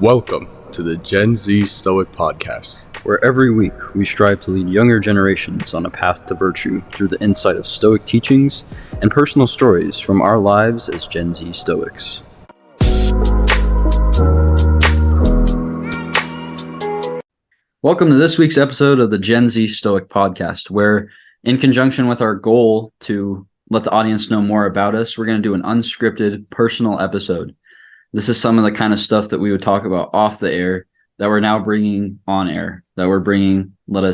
Welcome to the Gen Z Stoic podcast, where every week we strive to lead younger generations on a path to virtue through the insight of Stoic teachings and personal stories from our lives as Gen Z Stoics. Welcome to this week's episode of the Gen Z Stoic podcast, where in conjunction with our goal to let the audience know more about us, we're going to do an unscripted personal episode. This is some of the kind of stuff that we would talk about off the air that we're now bringing on air, that we're bringing, let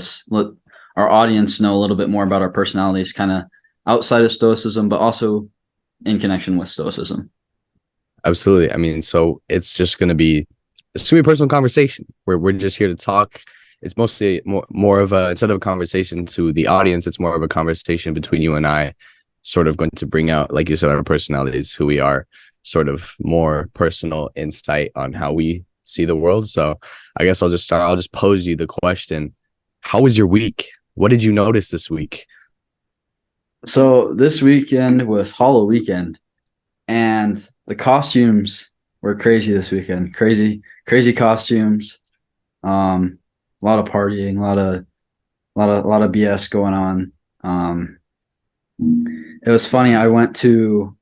our audience know a little bit more about our personalities, kind of outside of Stoicism, but also in connection with Stoicism. Absolutely. I mean, so it's going to be a personal conversation where we're just here to talk. It's mostly more of a, instead of a conversation to the audience, it's more of a conversation between you and I, sort of going to bring out, like you said, our personalities, who we are, sort of more personal insight on how we see the world. So I guess I'll just start. I'll just pose you the question. How was your week? What did you notice this week? So this weekend was Hollow Weekend, and the costumes were crazy this weekend. Crazy costumes. A lot of partying, a lot of BS going on. It was funny. I went to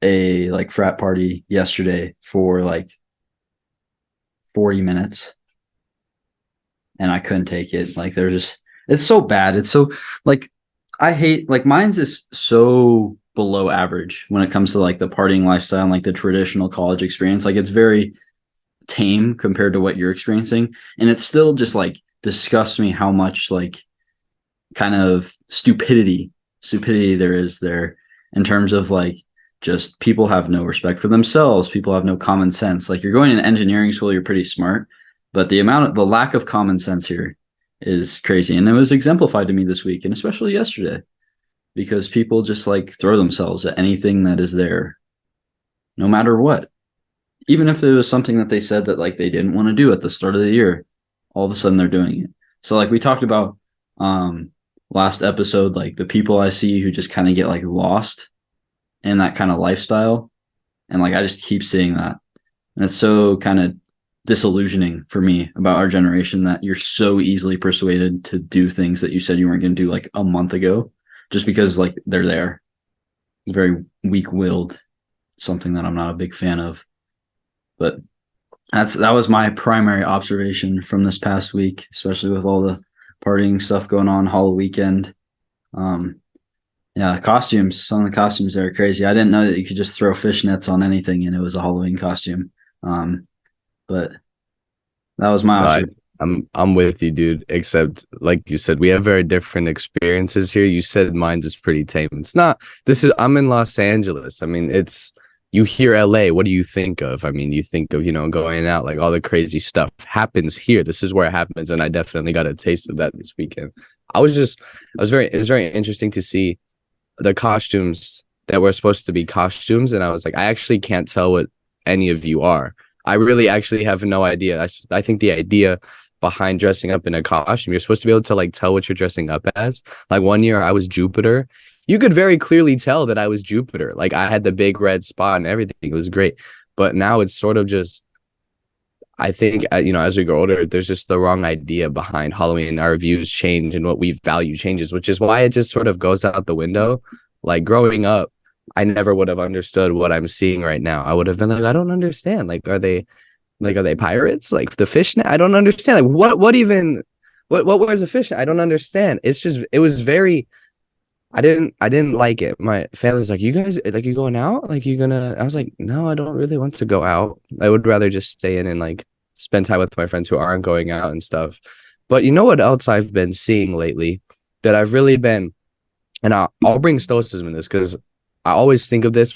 a frat party yesterday for 40 minutes, and I couldn't take it. It's so bad. It's so I hate, mine's is so below average when it comes to the partying lifestyle and the traditional college experience. It's very tame compared to what you're experiencing, and it still just disgusts me how much kind of stupidity there is there, in terms of just people have no respect for themselves. People have no common sense. You're going in engineering school, you're pretty smart, but the lack of common sense here is crazy. And it was exemplified to me this week, and especially yesterday, because people just throw themselves at anything that is there, no matter what. Even if it was something that they said that they didn't want to do at the start of the year, all of a sudden they're doing it. So we talked about last episode, the people I see who just kind of get lost in that kind of lifestyle, and I just keep seeing that, and it's so kind of disillusioning for me about our generation, that you're so easily persuaded to do things that you said you weren't going to do a month ago, just because they're there. It's very weak-willed, something that I'm not a big fan of. But that was my primary observation from this past week, especially with all the partying stuff going on, Hollow Weekend. Yeah, costumes. Some of the costumes there are crazy. I didn't know that you could just throw fishnets on anything and it was a Halloween costume. But that was my observation. I'm with you, dude. Except, like you said, we have very different experiences here. You said mine's is pretty tame. It's not. I'm in Los Angeles. I mean, you hear LA, what do you think of? I mean, you think of, going out, all the crazy stuff happens here. This is where it happens. And I definitely got a taste of that this weekend. It was very interesting to see the costumes that were supposed to be costumes. And I was I actually can't tell what any of you are. I really actually have no idea. I think the idea behind dressing up in a costume, you're supposed to be able to tell what you're dressing up as. One year I was Jupiter. You could very clearly tell that I was Jupiter. I had the big red spot and everything. It was great. But now it's sort of just, I think, as we grow older, there's just the wrong idea behind Halloween. Our views change and what we value changes, which is why it just sort of goes out the window. Growing up, I never would have understood what I'm seeing right now. I would have been I don't understand. Are they pirates? The fishnet? I don't understand. What wears a fishnet? I don't understand. It was very, I didn't like it. My family's you guys, you going out? You gonna? I was no, I don't really want to go out. I would rather just stay in and spend time with my friends who aren't going out and stuff. But you know what else I've been seeing lately that I've really been, and I'll bring Stoicism in this, because I always think of this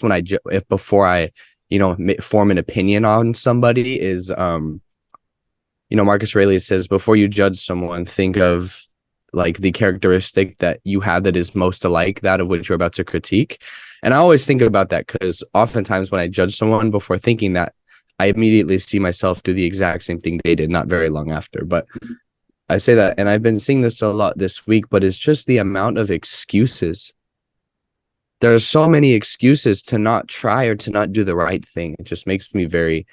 before I form an opinion on somebody, is Marcus Aurelius says, before you judge someone, think of the characteristic that you have that is most alike that of which you're about to critique. And I always think about that, because oftentimes when I judge someone before thinking that, I immediately see myself do the exact same thing they did not very long after. But I say that, and I've been seeing this a lot this week, but it's just the amount of excuses. There's so many excuses to not try or to not do the right thing. It just makes me very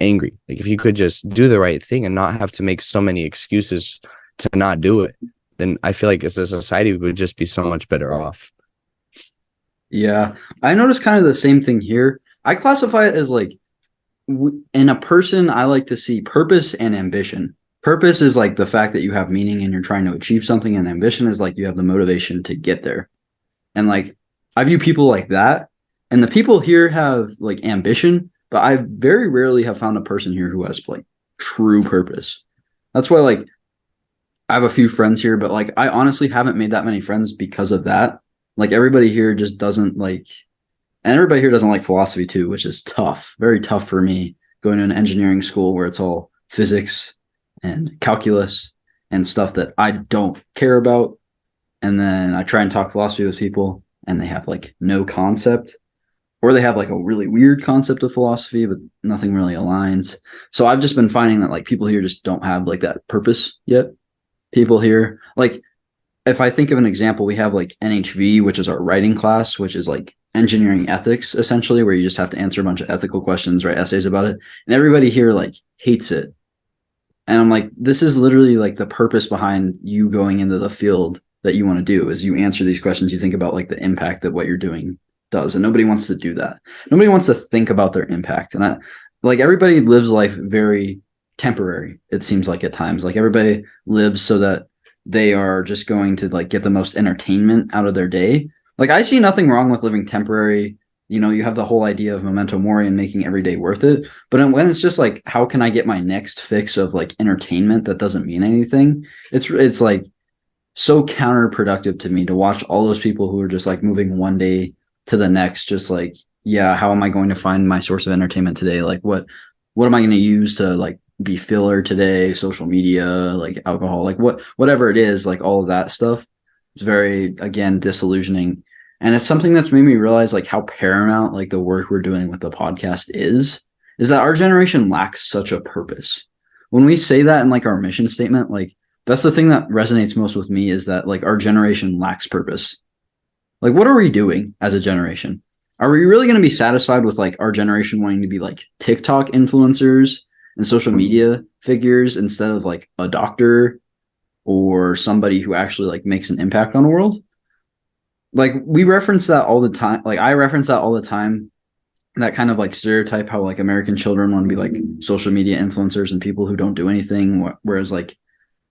angry. Like if you could just do the right thing and not have to make so many excuses to not do it, then I feel like as a society we would just be so much better off. Yeah, I noticed kind of the same thing here. I classify it as like in a person, I like to see purpose and ambition. Purpose is like the fact that you have meaning and you're trying to achieve something, and ambition is like you have the motivation to get there. And like I view people like that, and the people here have like ambition, but I very rarely have found a person here who has like true purpose. That's why like I have a few friends here, but like I honestly haven't made that many friends because of that. Like everybody here just doesn't like, and everybody here doesn't like philosophy too, which is tough, very tough for me going to an engineering school where it's all physics and calculus and stuff that I don't care about. And then I try and talk philosophy with people and they have like no concept, or they have like a really weird concept of philosophy, but nothing really aligns. So I've just been finding that like people here just don't have like that purpose yet. People here, like if I think of an example, we have like NHV, which is our writing class, which is like engineering ethics, essentially, where you just have to answer a bunch of ethical questions, write essays about it. And everybody here like hates it. And I'm like, this is literally like the purpose behind you going into the field that you want to do is you answer these questions, you think about like the impact that what you're doing does. And nobody wants to do that. Nobody wants to think about their impact. And like everybody lives life very temporary, it seems like at times. Like everybody lives so that they are just going to like get the most entertainment out of their day. Like I see nothing wrong with living temporary. You know, you have the whole idea of memento mori and making every day worth it. But when it's just like, how can I get my next fix of like entertainment that doesn't mean anything? It's like so counterproductive to me to watch all those people who are just like moving one day to the next, just like, yeah, how am I going to find my source of entertainment today? Like what am I going to use to like be filler today? Social media, like alcohol, like whatever it is, like all of that stuff. It's very, again, disillusioning. And it's something that's made me realize like how paramount like the work we're doing with the podcast is that our generation lacks such a purpose. When we say that in like our mission statement, like that's the thing that resonates most with me is that like our generation lacks purpose. Like what are we doing as a generation? Are we really going to be satisfied with like our generation wanting to be like TikTok influencers and social media figures instead of like a doctor or somebody who actually like makes an impact on the world? Like we reference that all the time. Like I reference that all the time. That kind of like stereotype how like American children want to be like social media influencers and people who don't do anything. Whereas like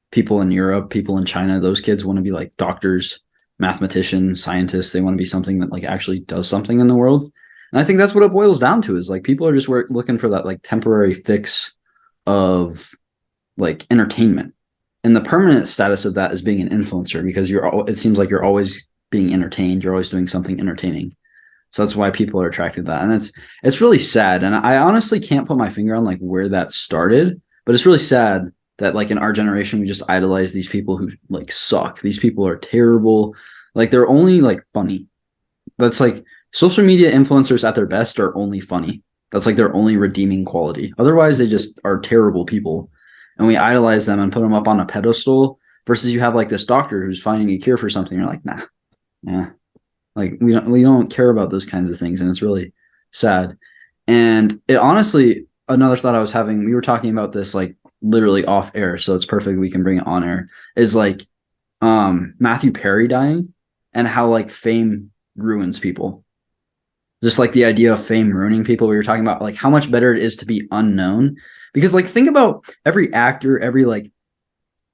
people in Europe, people in China, those kids want to be like doctors, mathematicians, scientists. They want to be something that like actually does something in the world. And I think that's what it boils down to is like people are just looking for that like temporary fix of like entertainment. And the permanent status of that is being an influencer because it seems like you're always being entertained. You're always doing something entertaining. So that's why people are attracted to that. And it's really sad. And I honestly can't put my finger on like where that started, but it's really sad that like in our generation, we just idolize these people who like suck. These people are terrible. Like they're only like funny. That's like social media influencers at their best are only funny. That's like their only redeeming quality. Otherwise, they just are terrible people. And we idolize them and put them up on a pedestal versus you have like this doctor who's finding a cure for something. You're like, nah. Yeah, like we don't care about those kinds of things, and it's really sad. And it honestly, another thought I was having, we were talking about this like literally off air, so it's perfect we can bring it on air, is like Matthew Perry dying and how like fame ruins people. Just like the idea of fame ruining people. We were talking about like how much better it is to be unknown. Because like think about every actor, every like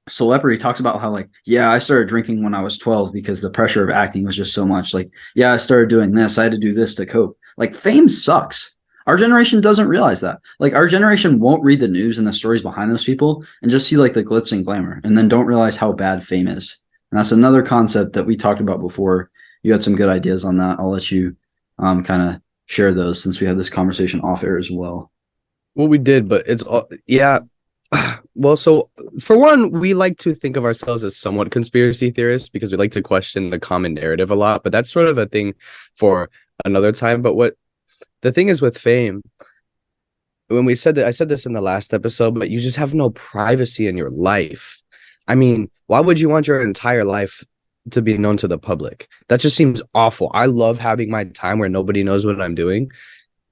celebrity talks about how like, yeah, I started drinking when I was 12 because the pressure of acting was just so much. Like, yeah, I started doing this. I had to do this to cope. Like fame sucks. Our generation doesn't realize that. Like our generation won't read the news and the stories behind those people and just see like the glitz and glamour and then don't realize how bad fame is. And that's another concept that we talked about before. You had some good ideas on that. I'll let you kind of share those since we had this conversation off air as well. Well, we did, but it's all, yeah. Well, so for one, we like to think of ourselves as somewhat conspiracy theorists because we like to question the common narrative a lot, but that's sort of a thing for another time. But what the thing is with fame, when we said that, I said this in the last episode, but you just have no privacy in your life. I mean, why would you want your entire life to be known to the public? That just seems awful. I love having my time where nobody knows what I'm doing.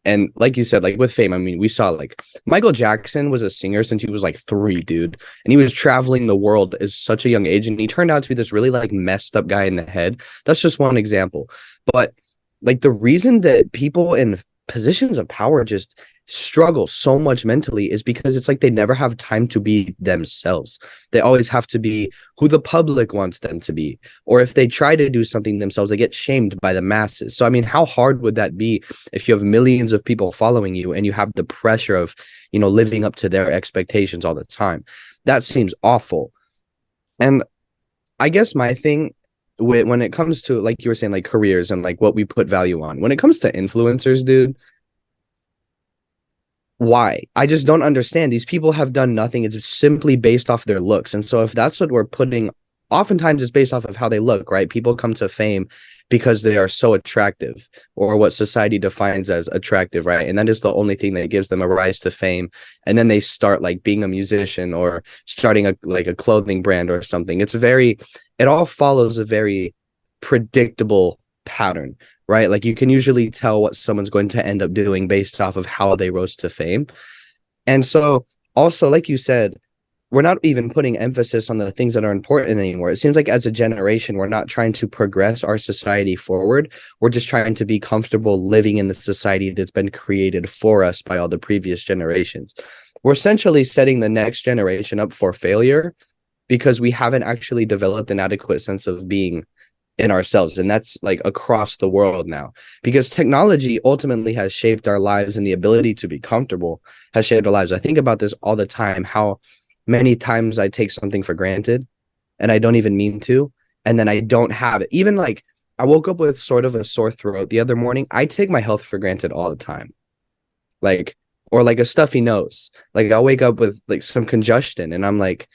And like you said, like with fame, I mean, we saw like Michael Jackson was a singer since he was like 3, dude. And he was traveling the world at such a young age. And he turned out to be this really like messed up guy in the head. That's just one example. But like the reason that people in positions of power just struggle so much mentally is because it's like they never have time to be themselves. They always have to be who the public wants them to be. Or if they try to do something themselves, they get shamed by the masses. So, I mean, how hard would that be if you have millions of people following you and you have the pressure of, living up to their expectations all the time? That seems awful. And I guess my thing when it comes to, like you were saying, like careers and like what we put value on, when it comes to influencers, dude, why? I just don't understand. These people have done nothing. It's simply based off their looks. And so if that's what we're putting, oftentimes it's based off of how they look, right? People come to fame because they are so attractive, or what society defines as attractive, right? And that is the only thing that gives them a rise to fame. And then they start like being a musician or starting a clothing brand or something. It all follows a very predictable pattern, right? Like you can usually tell what someone's going to end up doing based off of how they rose to fame. And so also, like you said, we're not even putting emphasis on the things that are important anymore. It seems like as a generation, we're not trying to progress our society forward. We're just trying to be comfortable living in the society that's been created for us by all the previous generations. We're essentially setting the next generation up for failure because we haven't actually developed an adequate sense of being in ourselves. And that's like across the world now, because technology ultimately has shaped our lives, and the ability to be comfortable has shaped our lives. I think about this all the time, how many times I take something for granted and I don't even mean to, and then I don't have it. Even like I woke up with sort of a sore throat the other morning. I take my health for granted all the time. Like, or like a stuffy nose. Like I'll wake up with like some congestion and I'm like,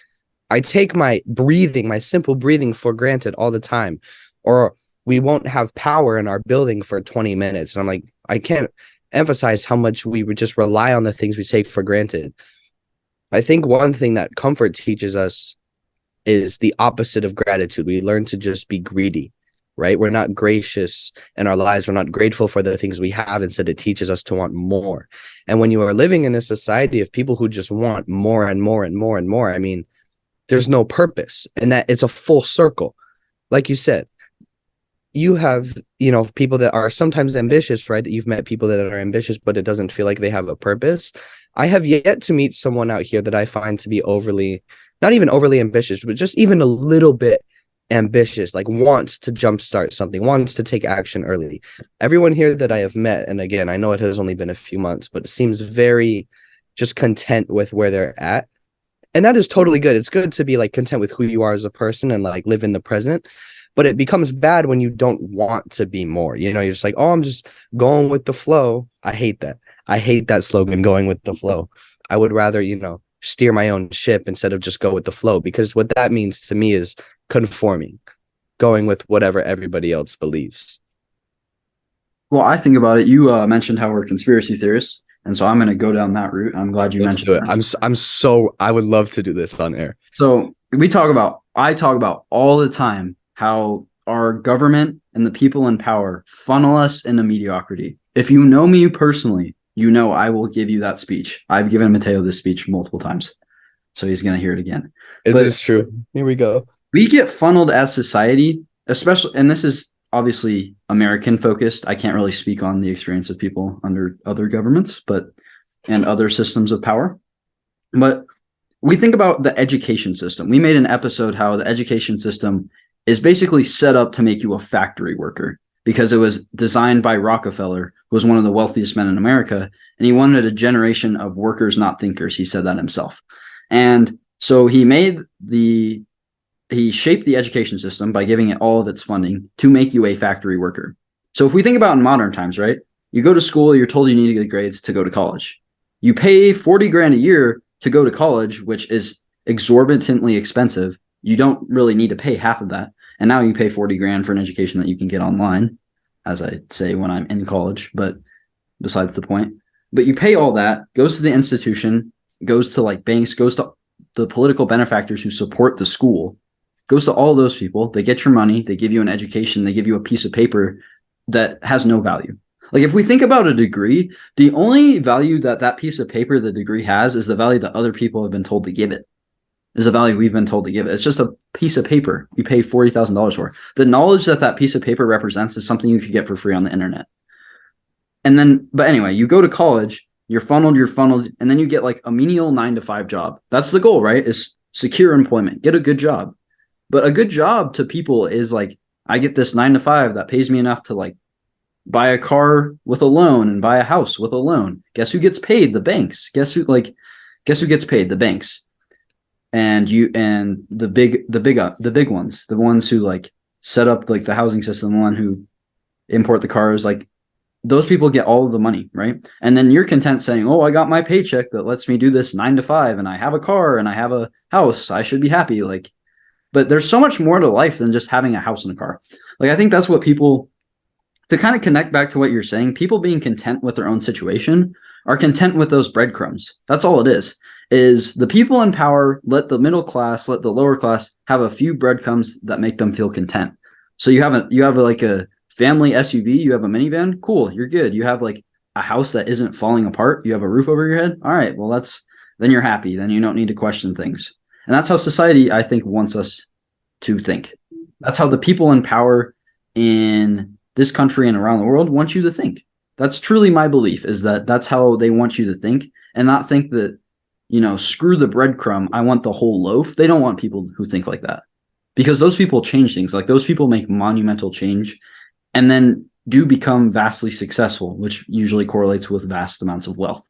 I take my breathing, my simple breathing for granted all the time. Or we won't have power in our building for 20 minutes. And I'm like, I can't emphasize how much we would just rely on the things we take for granted. I think one thing that comfort teaches us is the opposite of gratitude. We learn to just be greedy, right? We're not gracious in our lives. We're not grateful for the things we have. Instead, it teaches us to want more. And when you are living in a society of people who just want more and more and more and more, I mean, there's no purpose, and that it's a full circle. Like you said, you have, people that are sometimes ambitious, right? That you've met people that are ambitious, but it doesn't feel like they have a purpose. I have yet to meet someone out here that I find to be not even overly ambitious, but just even a little bit ambitious, like wants to jumpstart something, wants to take action early. Everyone here that I have met, and again, I know it has only been a few months, but it seems very just content with where they're at. And that is totally good. It's good to be like content with who you are as a person and like live in the present. But it becomes bad when you don't want to be more. You're just like, oh, I'm just going with the flow. I hate that. I hate that slogan, going with the flow. I would rather, steer my own ship instead of just go with the flow, because what that means to me is conforming, going with whatever everybody else believes. Well, I think about it. You mentioned how we're conspiracy theorists, and so I'm going to go down that route. I'm glad you mentioned it. I would love to do this on air. So I talk about all the time how our government and the people in power funnel us into mediocrity. If you know me personally, I will give you that speech. I've given Mateo this speech multiple times, so he's going to hear it again. It is true. Here we go. We get funneled as society, especially, and this is obviously American focused. I can't really speak on the experience of people under other governments, and other systems of power. But we think about the education system. We made an episode how the education system is basically set up to make you a factory worker, because it was designed by Rockefeller, who was one of the wealthiest men in America, and he wanted a generation of workers, not thinkers. He said that himself. And so he shaped the education system by giving it all of its funding to make you a factory worker. So if we think about in modern times, right? You go to school, you're told you need to get grades to go to college. You pay 40 grand a year to go to college, which is exorbitantly expensive. You don't really need to pay half of that. And now you pay 40 grand for an education that you can get online, as I say when I'm in college, but besides the point. But you pay all that, goes to the institution, goes to like banks, goes to the political benefactors who support the school, goes to all those people. They get your money, they give you an education, they give you a piece of paper that has no value. Like if we think about a degree, the only value that that piece of paper, the degree has, is the value that other people have been told to give it. Is the value we've been told to give it. It's just a piece of paper you pay $40,000 for. The knowledge that that piece of paper represents is something you could get for free on the internet. And then, but anyway, you go to college, you're funneled, and then you get like a menial 9 to 5 job. That's the goal, right? Is secure employment, get a good job. But a good job to people is like, I get this 9 to 5 that pays me enough to like buy a car with a loan and buy a house with a loan. Guess who gets paid? The banks. Guess who gets paid? The banks. And the big ones, the ones who like set up like the housing system, the one who import the cars, like those people get all of the money, right? And then you're content saying, oh, I got my paycheck that lets me do this 9 to 5 and I have a car and I have a house, I should be happy. Like, but there's so much more to life than just having a house and a car. Like, I think that's what people, to kind of connect back to what you're saying, people being content with their own situation are content with those breadcrumbs. That's all it is the people in power let the middle class, let the lower class have a few breadcrumbs that make them feel content. So you have like a family SUV, you have a minivan, cool, you're good. You have like a house that isn't falling apart, you have a roof over your head. All right, well then you're happy. Then you don't need to question things. And that's how society, I think, wants us to think. That's how the people in power in this country and around the world want you to think. That's truly my belief, is that that's how they want you to think, and not think that, screw the breadcrumb, I want the whole loaf. They don't want people who think like that, because those people change things. Like those people make monumental change and then do become vastly successful, which usually correlates with vast amounts of wealth.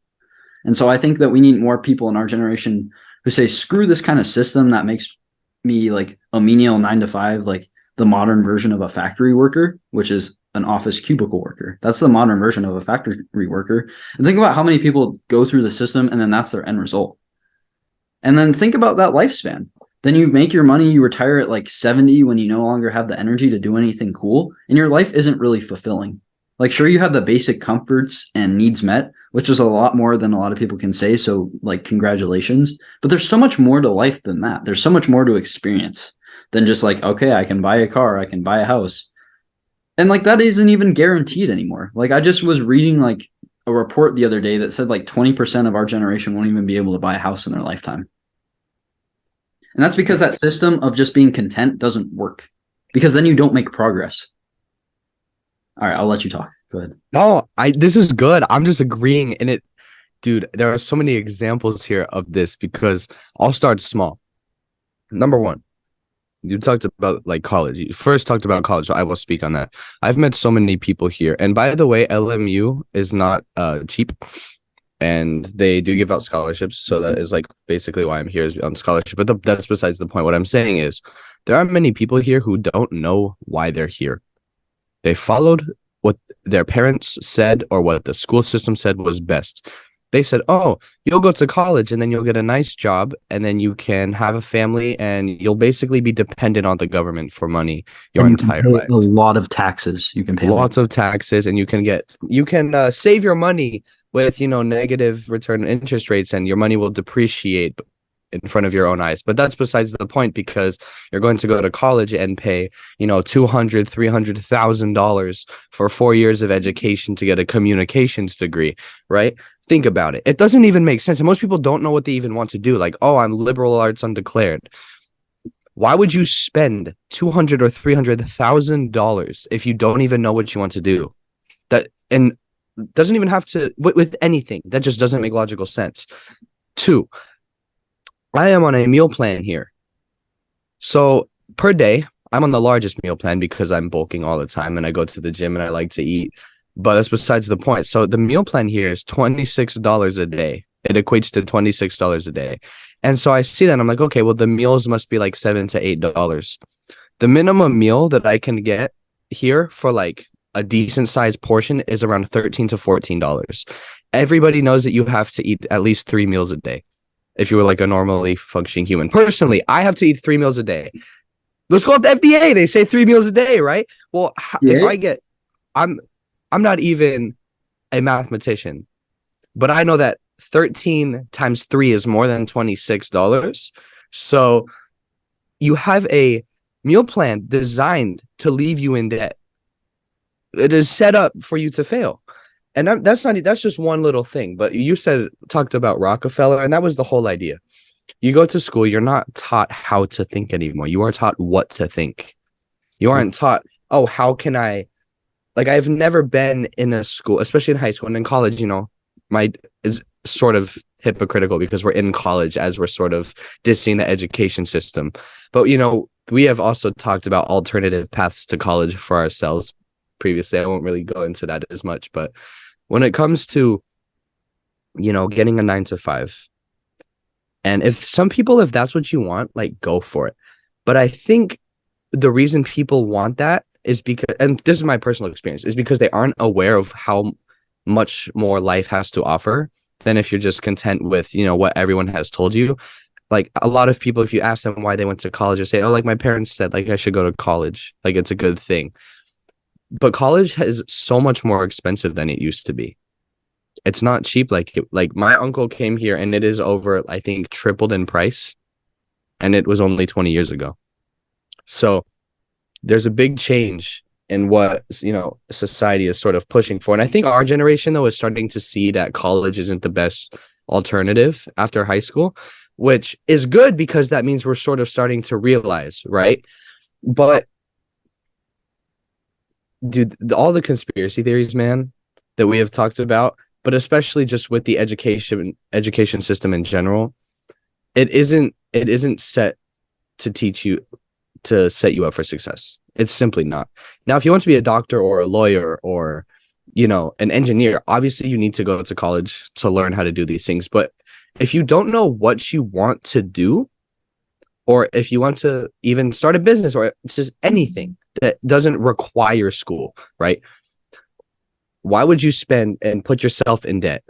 And so I think that we need more people in our generation who say, screw this kind of system that makes me like a menial 9 to 5, like the modern version of a factory worker, which is an office cubicle worker. That's the modern version of a factory worker. And think about how many people go through the system and then that's their end result. And then think about that lifespan. Then you make your money, you retire at like 70 when you no longer have the energy to do anything cool, and your life isn't really fulfilling. Like, sure, you have the basic comforts and needs met, which is a lot more than a lot of people can say. So like, congratulations. But there's so much more to life than that. There's so much more to experience than just like, okay, I can buy a car, I can buy a house. And like, that isn't even guaranteed anymore. Like, I just was reading like a report the other day that said like 20% of our generation won't even be able to buy a house in their lifetime. And that's because that system of just being content doesn't work, because then you don't make progress. All right, I'll let you talk. Go ahead. No, this is good. I'm just agreeing. And dude, there are so many examples here of this, because I'll start small. Number one, you talked about like college. You first talked about college, so I will speak on that. I've met so many people here. And by the way, LMU is not cheap. And they do give out scholarships. So that is like basically why I'm here, is on scholarship. But that's besides the point. What I'm saying is there are many people here who don't know why they're here. They followed what their parents said or what the school system said was best. They said, oh, you'll go to college and then you'll get a nice job and then you can have a family and you'll basically be dependent on the government for money your entire life. A lot of taxes. You can pay lots of taxes, and you can save your money with, negative return interest rates, and your money will depreciate in front of your own eyes. But that's besides the point, because you're going to go to college and pay, $200,000-$300,000 for 4 years of education to get a communications degree, right? Think about it. It doesn't even make sense. And most people don't know what they even want to do. Like, oh, I'm liberal arts undeclared. Why would you spend $200,000 or $300,000 if you don't even know what you want to do? And doesn't even have to with anything. That just doesn't make logical sense. 2, I am on a meal plan here. So per day, I'm on the largest meal plan because I'm bulking all the time and I go to the gym and I like to eat. But that's besides the point. So the meal plan here is $26 a day. It equates to $26 a day. And so I see that and I'm like, okay, well, the meals must be like $7 to $8. The minimum meal that I can get here for like a decent sized portion is around $13 to $14. Everybody knows that you have to eat at least 3 meals a day if you were like a normally functioning human. Personally, I have to eat 3 meals a day. Let's go with the FDA. They say 3 meals a day, right? Well, if I'm not even a mathematician, but I know that 13 times 3 is more than $26. So you have a meal plan designed to leave you in debt. It is set up for you to fail. And that's just one little thing. But you talked about Rockefeller, and that was the whole idea. You go to school, you're not taught how to think anymore. You are taught what to think. You aren't taught, oh, how can I, like, I've never been in a school, especially in high school and in college, my is sort of hypocritical because we're in college as we're sort of dissing the education system. But, we have also talked about alternative paths to college for ourselves previously. I won't really go into that as much, but when it comes to, getting a 9 to 5, and if that's what you want, like, go for it. But I think the reason people want that is because, and this is my personal experience, is because they aren't aware of how much more life has to offer than if you're just content with, what everyone has told you. Like, a lot of people, if you ask them why they went to college, they say, oh, like, my parents said, like, I should go to college. Like, it's a good thing. But college is so much more expensive than it used to be. It's not cheap. Like my uncle came here and it is over, I think, tripled in price. And it was only 20 years ago. So there's a big change in what, society is sort of pushing for. And I think our generation, though, is starting to see that college isn't the best alternative after high school, which is good because that means we're sort of starting to realize, right? But dude, all the conspiracy theories, man, that we have talked about, but especially just with the education system in general, it isn't set to set you up for success. It's simply not. Now, if you want to be a doctor or a lawyer or, an engineer, obviously you need to go to college to learn how to do these things. But if you don't know what you want to do, or if you want to even start a business or just anything that doesn't require school, right? Why would you spend and put yourself in debt?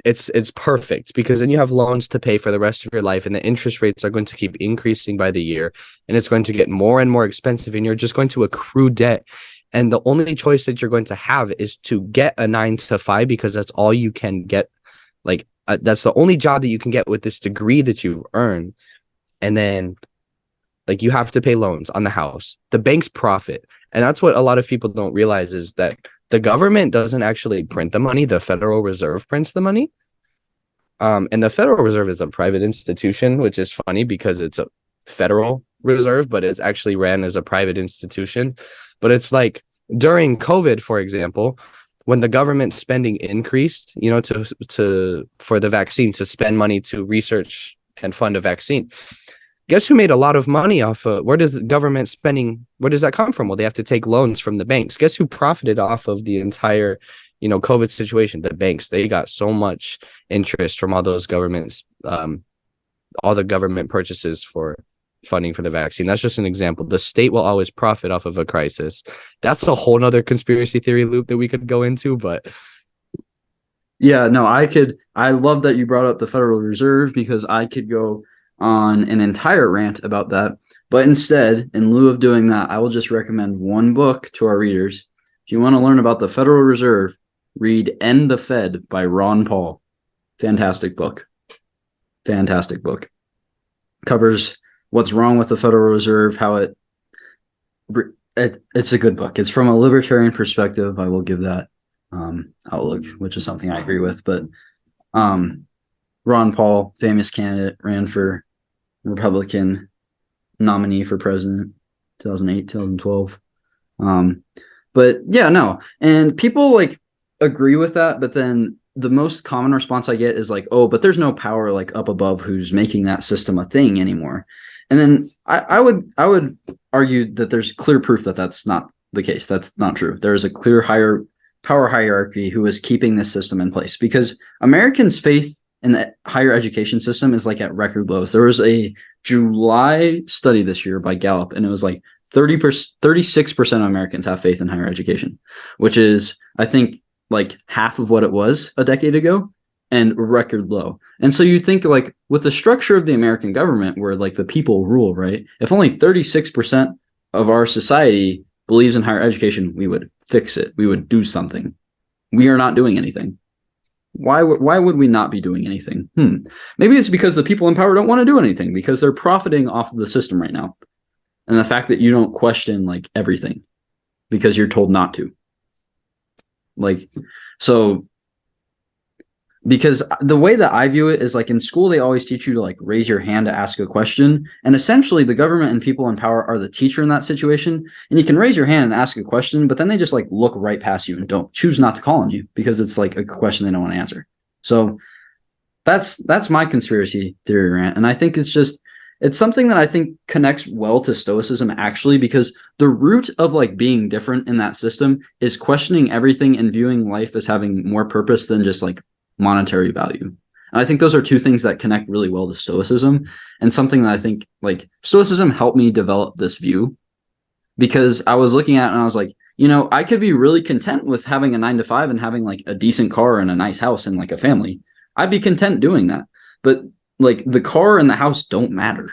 It's perfect because then you have loans to pay for the rest of your life, and the interest rates are going to keep increasing by the year, and it's going to get more and more expensive, and you're just going to accrue debt. And the only choice that you're going to have is to get a 9 to 5 because that's all you can get. Like, that's the only job that you can get with this degree that you've earned. And then, like, you have to pay loans on the house. The banks profit. And that's what a lot of people don't realize, is that the government doesn't actually print the money. The Federal Reserve prints the money. And the Federal Reserve is a private institution, which is funny because it's a federal reserve, but it's actually ran as a private institution. But it's like during COVID, for example, when the government spending increased, for the vaccine, to spend money to research and fund a vaccine. Guess who made a lot of money off of, where does the government spending, where does that come from? Well, they have to take loans from the banks. Guess who profited off of the entire, COVID situation? The banks. They got so much interest from all those governments, all the government purchases for funding for the vaccine. That's just an example. The state will always profit off of a crisis. That's a whole nother conspiracy theory loop that we could go into, but yeah, no, I love that you brought up the Federal Reserve because I could go on an entire rant about that. But instead, in lieu of doing that, I will just recommend one book to our readers. If you want to learn about the Federal Reserve, read End the Fed by Ron Paul. Fantastic book. Fantastic book. Covers what's wrong with the Federal Reserve, how it's a good book. It's from a libertarian perspective. I will give that outlook, which is something I agree with. But Ron Paul, famous candidate, ran for Republican nominee for president, 2008, 2012. But yeah, no. And people like agree with that. But then the most common response I get is like, oh, but there's no power like up above who's making that system a thing anymore. And then I would argue that there's clear proof that that's not the case. That's not true. There is a clear higher power hierarchy who is keeping this system in place because Americans' faith in the higher education system is like at record lows. There was a July study this year by Gallup, and it was like 36% of Americans have faith in higher education, which is, I think, like half of what it was a decade ago and record low. And so you think like with the structure of the American government where like the people rule, right? If only 36% of our society believes in higher education, we would fix it. We would do something. We are not doing anything. Why would we not be doing anything? Maybe it's because the people in power don't want to do anything because they're profiting off of the system right now. And the fact that you don't question like everything because you're told not to. Like, so because the way that I view it is like in school, they always teach you to like raise your hand to ask a question. And essentially the government and people in power are the teacher in that situation. And you can raise your hand and ask a question, but then they just like look right past you and don't choose not to call on you because it's like a question they don't want to answer. So that's my conspiracy theory rant. And I think it's something that I think connects well to Stoicism actually, because the root of like being different in that system is questioning everything and viewing life as having more purpose than just like monetary value. And I think those are two things that connect really well to Stoicism, and something that I think like Stoicism helped me develop this view, because I was looking at it and I was like, I could be really content with having a 9 to 5 and having like a decent car and a nice house and like a family. I'd be content doing that. But like the car and the house don't matter.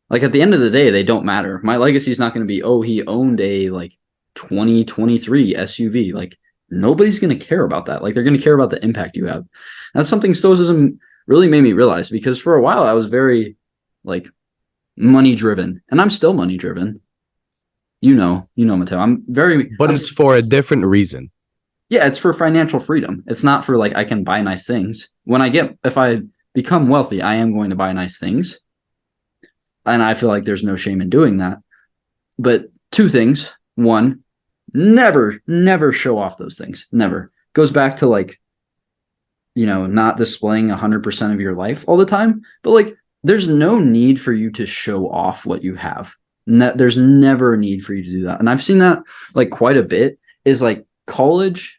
Like at the end of the day, they don't matter. My legacy is not going to be, oh, he owned a like 2023 SUV. Like nobody's going to care about that. Like they're going to care about the impact you have. That's something Stoicism really made me realize, because for a while I was very like money driven, and I'm still money driven. Mateo, but it's for a different reason. Yeah, it's for financial freedom. It's not for like I can buy nice things. If I become wealthy, I am going to buy nice things. And I feel like there's no shame in doing that. But two things. One, never show off those things. Never. Goes back to like, not displaying 100% of your life all the time. But like, there's no need for you to show off what you have. There's never a need for you to do that. And I've seen that like quite a bit, is like college.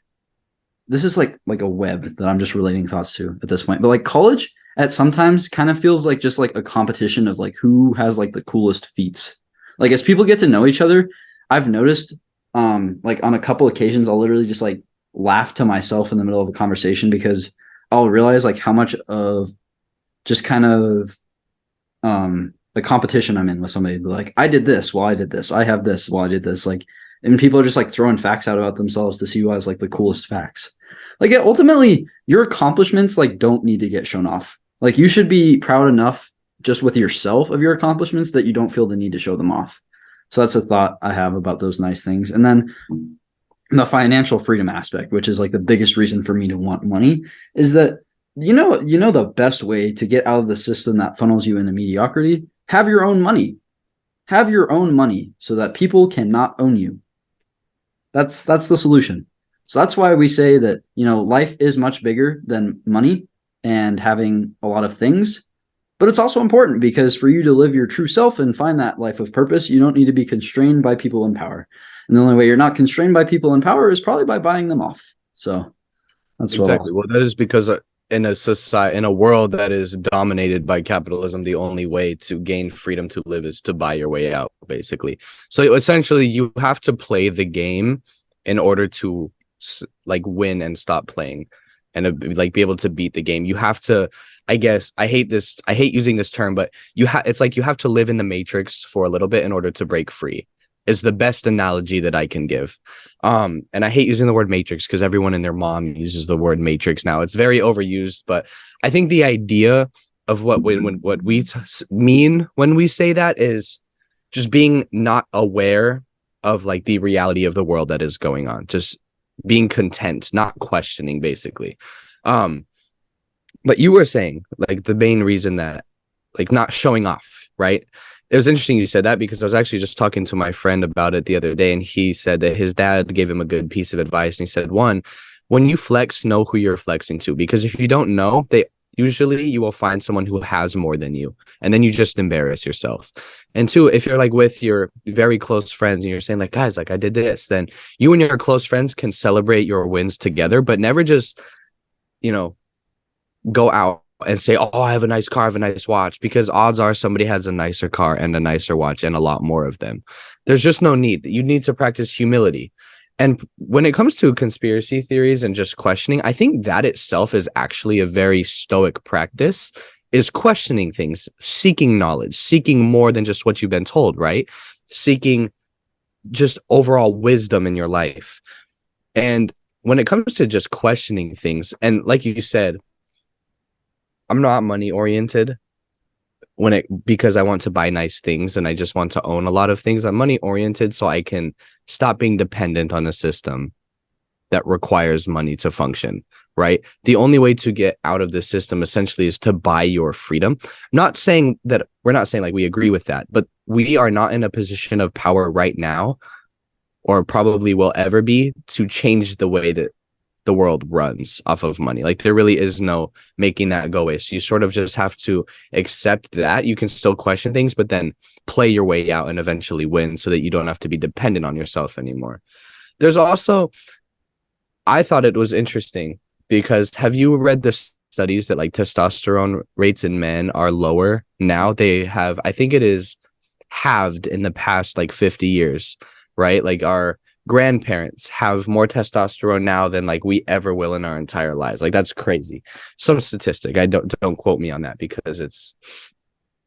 This is like a web that I'm just relating thoughts to at this point. But like college at sometimes kind of feels like just like a competition of like who has like the coolest feats. Like as people get to know each other, I've noticed like on a couple occasions, I'll literally just like laugh to myself in the middle of a conversation, because I'll realize like how much of just kind of the competition I'm in with somebody. Like I did this while I did this. I have this while I did this. Like, and people are just like throwing facts out about themselves to see who has like the coolest facts. Like ultimately your accomplishments like don't need to get shown off. Like you should be proud enough just with yourself of your accomplishments that you don't feel the need to show them off. So that's a thought I have about those nice things. And then the financial freedom aspect, which is like the biggest reason for me to want money, is that, the best way to get out of the system that funnels you into mediocrity, have your own money. Have your own money so that people cannot own you. That's the solution. So that's why we say that, life is much bigger than money and having a lot of things. But it's also important because for you to live your true self and find that life of purpose, you don't need to be constrained by people in power. And the only way you're not constrained by people in power is probably by buying them off. So that's exactly. Well, that is because in a world that is dominated by capitalism, the only way to gain freedom to live is to buy your way out, basically. So essentially, you have to play the game in order to like win and stop playing, and like be able to beat the game. You have to, I guess, I hate using this term, but it's like you have to live in the matrix for a little bit in order to break free, is the best analogy that I can give. And I hate using the word matrix because everyone and their mom uses the word matrix now. It's very overused, but I think the idea of what we mean when we say that is just being not aware of like the reality of the world that is going on, just being content, not questioning, basically. But you were saying like the main reason that like not showing off, right? It was interesting you said that, because I was actually just talking to my friend about it the other day, and he said that his dad gave him a good piece of advice. And he said, one, when you flex, know who you're flexing to, because if you don't know, usually you will find someone who has more than you, and then you just embarrass yourself. And two, if you're like with your very close friends and you're saying like, guys, like I did this, then you and your close friends can celebrate your wins together, but never just, go out and say, oh, I have a nice car, I have a nice watch, because odds are somebody has a nicer car and a nicer watch and a lot more of them. There's just no need. You need to practice humility. And when it comes to conspiracy theories and just questioning, I think that itself is actually a very stoic practice, is questioning things, seeking knowledge, seeking more than just what you've been told, right? Seeking just overall wisdom in your life. And when it comes to just questioning things, and like you said, I'm not money oriented because I want to buy nice things and I just want to own a lot of things. I'm money oriented so I can stop being dependent on the system. that requires money to function, right? The only way to get out of this system essentially is to buy your freedom. Not saying that we're not saying like we agree with that, but we are not in a position of power right now, or probably will ever be, to change the way that the world runs off of money. Like there really is no making that go away. So you sort of just have to accept that. You can still question things, but then play your way out and eventually win so that you don't have to be dependent on yourself anymore. There's also, I thought it was interesting because have you read the studies that like testosterone rates in men are lower now? They have, I think it is halved in the past like 50 years, right? Like our grandparents have more testosterone now than like we ever will in our entire lives. Like that's crazy. Some statistic. I don't quote me on that because it's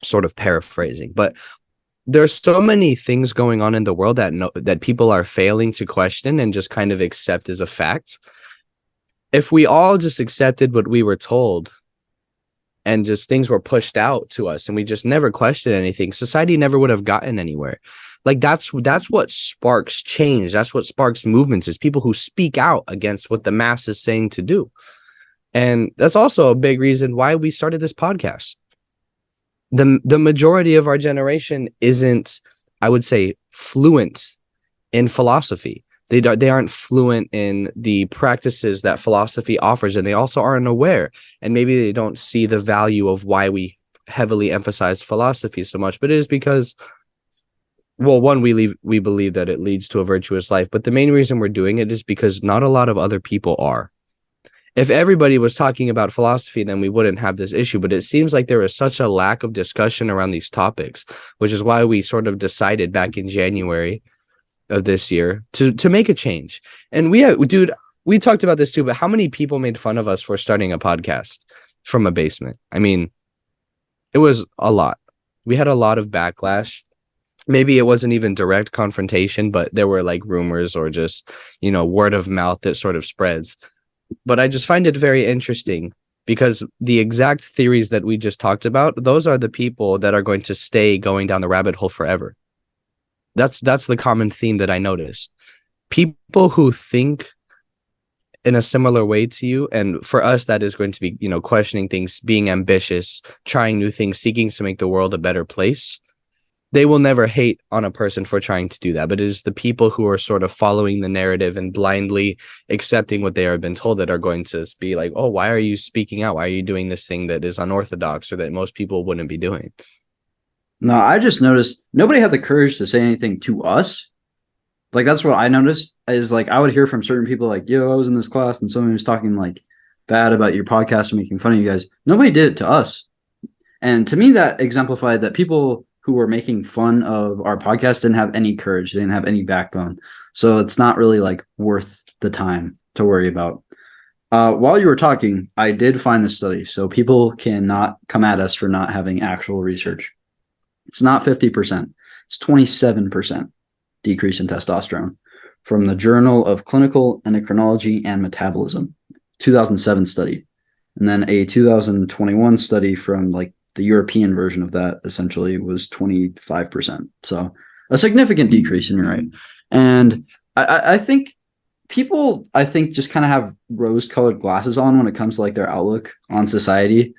sort of paraphrasing, but there's so many things going on in the world that people are failing to question and just kind of accept as a fact. If we all just accepted what we were told and just things were pushed out to us and we just never questioned anything, society never would have gotten anywhere. Like that's what sparks change. That's what sparks movements, is people who speak out against what the mass is saying to do. And that's also a big reason why we started this podcast. The majority of our generation isn't, I would say, fluent in philosophy. They aren't fluent in the practices that philosophy offers, and they also aren't aware. And maybe they don't see the value of why we heavily emphasize philosophy so much. But it is because, well, one, we believe that it leads to a virtuous life, but the main reason we're doing it is because not a lot of other people are. If everybody was talking about philosophy, then we wouldn't have this issue. But it seems like there is such a lack of discussion around these topics, which is why we sort of decided back in January of this year to make a change. And we talked about this too, but how many people made fun of us for starting a podcast from a basement? I mean, it was a lot. We had a lot of backlash. Maybe it wasn't even direct confrontation, but there were like rumors or just, word of mouth that sort of spreads. But I just find it very interesting because the exact theories that we just talked about, those are the people that are going to stay going down the rabbit hole forever. That's the common theme that I noticed. People who think in a similar way to you, and for us, that is going to be, questioning things, being ambitious, trying new things, seeking to make the world a better place. They will never hate on a person for trying to do that, but it is the people who are sort of following the narrative and blindly accepting what they have been told that are going to be like, oh, why are you speaking out? Why are you doing this thing that is unorthodox or that most people wouldn't be doing? No, I just noticed nobody had the courage to say anything to us. Like, that's what I noticed is like, I would hear from certain people like, yo, I was in this class and someone was talking like bad about your podcast and making fun of you guys. Nobody did it to us. And to me, that exemplified that people who were making fun of our podcast didn't have any courage. They didn't have any backbone. So it's not really like worth the time to worry about. While you were talking, I did find this study. So people cannot come at us for not having actual research. It's not 50%. It's 27% decrease in testosterone from the Journal of Clinical Endocrinology and Metabolism, 2007 study. And then a 2021 study from like the European version of that essentially was 25%. So a significant decrease, and you're right. And I think people, just kind of have rose-colored glasses on when it comes to like their outlook on society.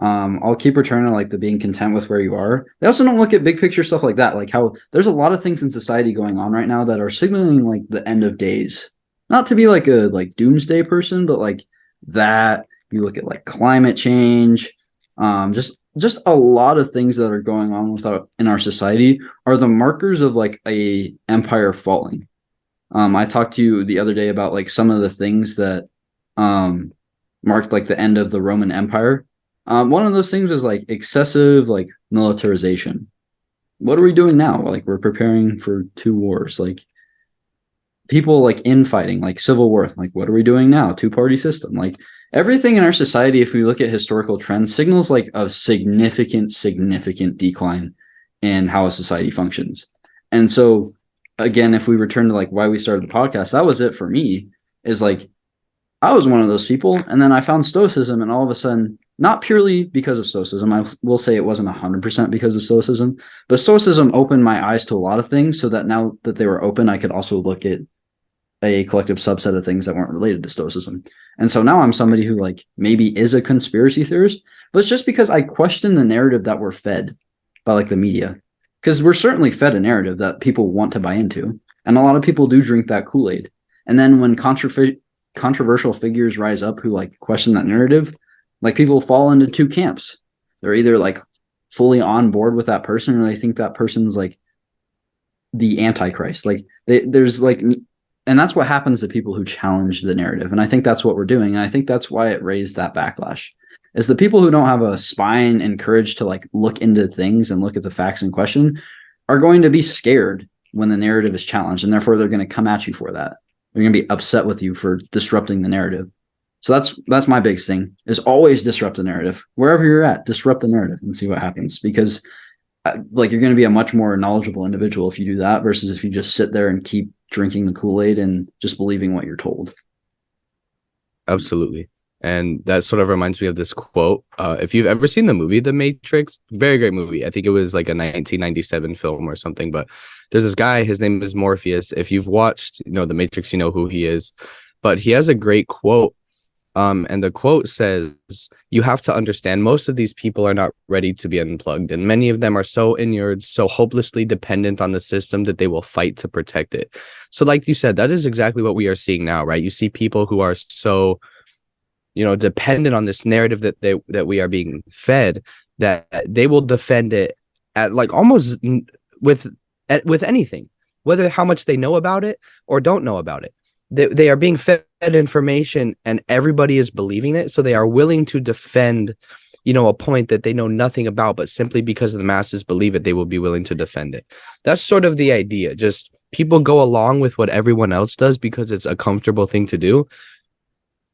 I'll keep returning to like the being content with where you are. They also don't look at big picture stuff like that, like how there's a lot of things in society going on right now that are signaling like the end of days. Not to be like a doomsday person, but like that. You look at like climate change, just a lot of things that are going on in our society are the markers of like a empire falling. I talked to you the other day about like some of the things that marked like the end of the Roman Empire. One of those things was like excessive like militarization. What are we doing now? Like we're preparing for 2 wars. Like people like infighting, like civil war. Like what are we doing now? 2-party system. Like everything in our society, if we look at historical trends, signals like a significant decline in how a society functions. And so again, if we return to like why we started the podcast, that was it for me, is like I was one of those people. And then I found Stoicism, and all of a sudden, not purely because of Stoicism, I will say it wasn't 100% because of Stoicism, but Stoicism opened my eyes to a lot of things so that now that they were open, I could also look at a collective subset of things that weren't related to Stoicism. And so now I'm somebody who like maybe is a conspiracy theorist, but it's just because I question the narrative that we're fed by like the media. Because we're certainly fed a narrative that people want to buy into. And a lot of people do drink that Kool-Aid. And then when controversial figures rise up who like question that narrative, like people fall into two camps. They're either like fully on board with that person, or they think that person's like the antichrist. Like there's like, and that's what happens to people who challenge the narrative. And I think that's what we're doing. And I think that's why it raised that backlash, is the people who don't have a spine and courage to like look into things and look at the facts in question are going to be scared when the narrative is challenged. And therefore they're going to come at you for that. They're going to be upset with you for disrupting the narrative. So that's my biggest thing, is always disrupt the narrative. Wherever you're at, disrupt the narrative and see what happens. Because like you're going to be a much more knowledgeable individual if you do that versus if you just sit there and keep drinking the Kool-Aid and just believing what you're told. Absolutely. And that sort of reminds me of this quote. If you've ever seen the movie The Matrix, very great movie. I think it was like a 1997 film or something, but there's this guy, his name is Morpheus. If you've watched, The Matrix, you know who he is. But he has a great quote. And the quote says, you have to understand most of these people are not ready to be unplugged. And many of them are so inured, so hopelessly dependent on the system that they will fight to protect it. So like you said, that is exactly what we are seeing now, right? You see people who are so, dependent on this narrative that we are being fed, that they will defend it at like almost with anything, whether how much they know about it or don't know about it. They are being fed information and everybody is believing it. So they are willing to defend, a point that they know nothing about, but simply because the masses believe it, they will be willing to defend it. That's sort of the idea. Just people go along with what everyone else does because it's a comfortable thing to do.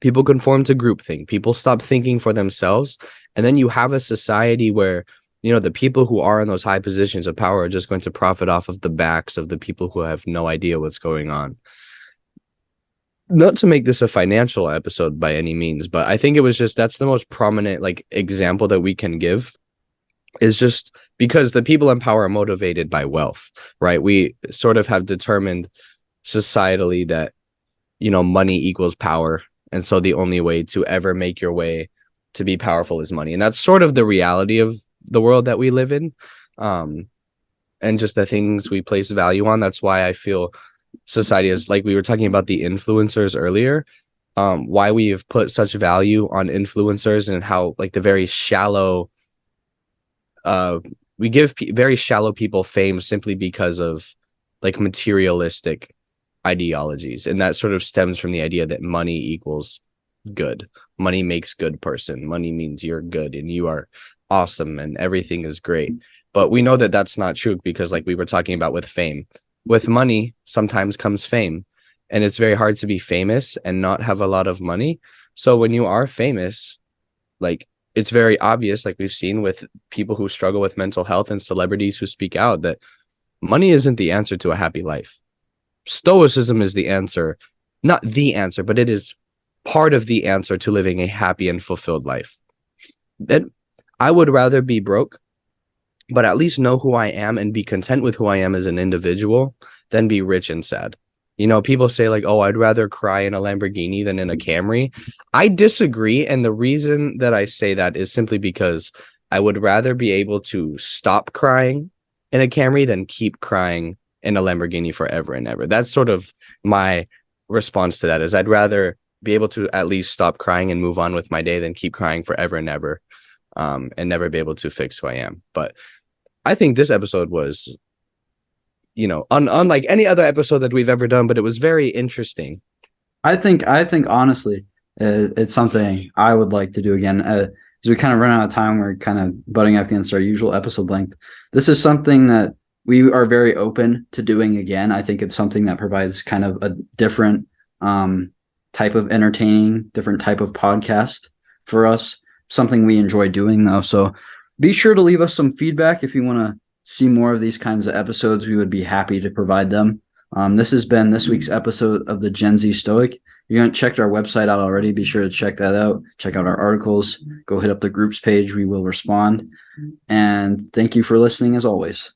People conform to groupthink. People stop thinking for themselves. And then you have a society where, the people who are in those high positions of power are just going to profit off of the backs of the people who have no idea what's going on. Not to make this a financial episode by any means, but I think it was just, that's the most prominent like example that we can give, is just because the people in power are motivated by wealth, right? We sort of have determined societally that, money equals power. And so the only way to ever make your way to be powerful is money. And that's sort of the reality of the world that we live in. And just the things we place value on. That's why I feel society is, like we were talking about the influencers earlier, why we have put such value on influencers and how like the very shallow, we give very shallow people fame simply because of like materialistic ideologies. And that sort of stems from the idea that money equals good. Money makes good person. Money means you're good and you are awesome and everything is great. But we know that that's not true, because like we were talking about with fame, with money sometimes comes fame, and it's very hard to be famous and not have a lot of money. So when you are famous, like it's very obvious, like we've seen with people who struggle with mental health and celebrities who speak out, that money isn't the answer to a happy life. Stoicism is the answer, not the answer, but it is part of the answer to living a happy and fulfilled life. That I would rather be broke, but at least know who I am and be content with who I am as an individual, than be rich and sad. People say like, oh, I'd rather cry in a Lamborghini than in a Camry. I disagree. And the reason that I say that is simply because I would rather be able to stop crying in a Camry than keep crying in a Lamborghini forever and ever. That's sort of my response to that, is I'd rather be able to at least stop crying and move on with my day than keep crying forever and ever, and never be able to fix who I am. But I think this episode was, unlike any other episode that we've ever done, but it was very interesting. I think honestly, it's something I would like to do again. As we kind of run out of time, we're kind of butting up against our usual episode length. This is something that we are very open to doing again. I think it's something that provides kind of a different type of entertaining, different type of podcast for us. Something we enjoy doing though. So be sure to leave us some feedback if you want to see more of these kinds of episodes. We would be happy to provide them. This has been this week's episode of the Gen Z Stoic. If you haven't checked our website out already, be sure to check that out. Check out our articles. Go hit up the groups page. We will respond. And thank you for listening as always.